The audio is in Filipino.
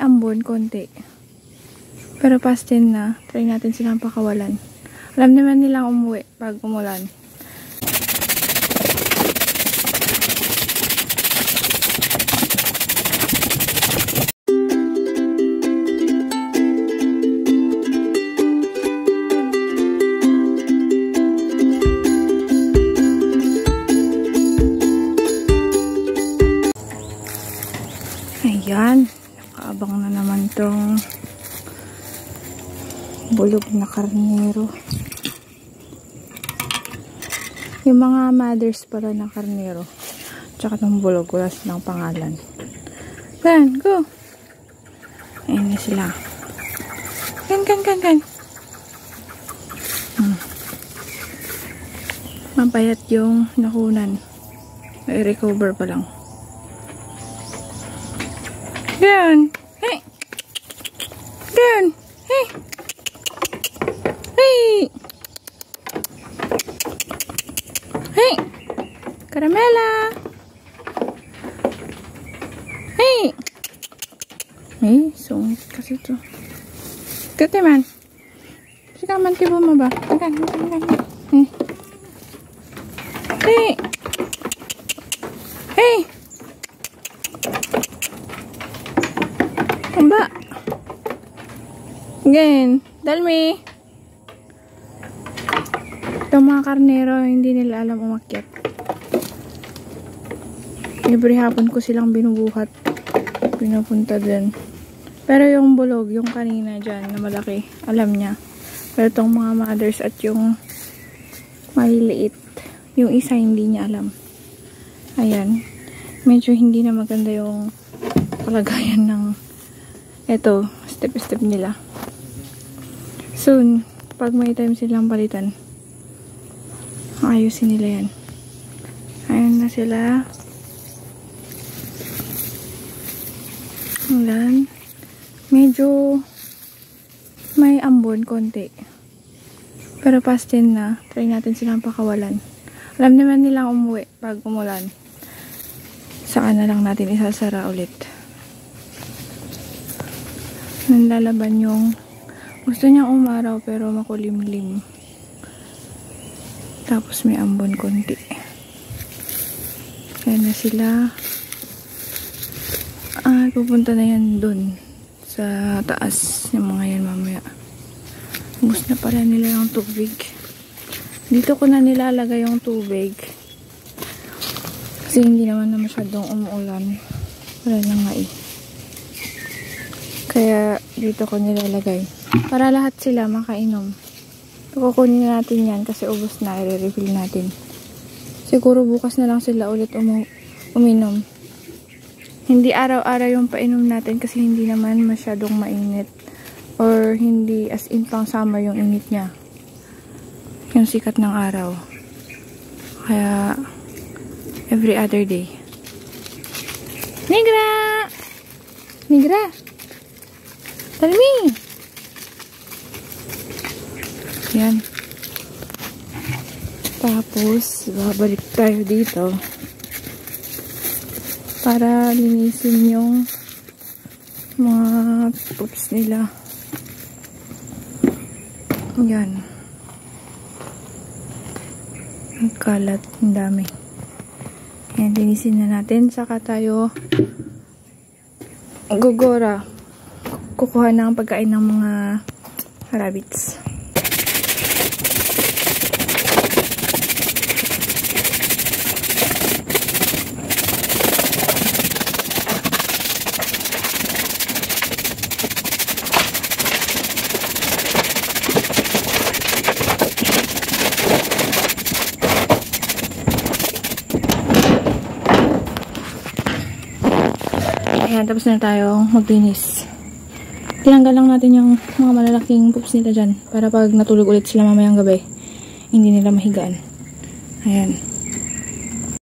ambon konti. Pero past 10 na, try natin silang pakawalan. Alam naman nilang umuwi pag umulan. Ayan, nakaabang na naman tong bulog na karnero. Yung mga mothers pala ng karnero, tsaka tong bulog, wala silang pangalan. Gan, go! Ayan na sila. Gan. Mapayat yung nakunan. May recover pa lang. Gan! Hey! Gan! Hey! Hey! Hey! Caramela! Hey! Hey, sungit kasi ito. Kati man. Sige man, tibo mo ba? Gan. Hey! Hey! Hey! Amba! Again, dalmi! Itong mga karnero, hindi nila alam umakyat. Every hapon ko silang binubuhat. Pinupunta din. Pero yung bulog, yung kanina dyan, na malaki, alam niya. Pero itong mga mothers at yung maliliit, yung isa hindi niya alam. Ayan. Medyo hindi na maganda yung kalagayan ng eto, step-step nila. Soon, pag may time silang palitan, ayusin nila yan. Ayan na sila. Ayan. Medyo may ambon konti. Pero past 10 na, try natin silang pakawalan. Alam naman nilang umuwi pag umulan. Saka na lang natin isasara ulit. Nalalaban yung gusto niyang umaraw pero makulimlim. Tapos may ambon konti. Kaya na sila. Pupunta na yan dun sa taas yung mga yan mamaya. Ubus na pala nila yung tubig. Dito ko na nilalagay yung tubig. Kasi hindi naman na masyadong umuulan. Wala na nga eh. Kaya dito ko nilalagay. Para lahat sila makainom. Kukunin natin yan kasi ubos na. I-refill natin. Siguro bukas na lang sila ulit uminom. Hindi araw-araw yung painom natin kasi hindi naman masyadong mainit. Or hindi as in pang summer yung init niya. Yung sikat ng araw. Kaya every other day. Negra! Negra! Talmi! Yan. Tapos, babalik tayo dito para linisin yung mga poops nila. Yan. Ang kalat, ang dami. Yan, linisin na natin. Saka tayo gugora. Kukuha ng pagkain ng mga rabbits. Ayan, tapos na tayo maglinis. Tinanggal lang natin yung mga malalaking poops nila dyan para pag natulog ulit sila mamayang gabi, hindi nila mahigaan. Ayan.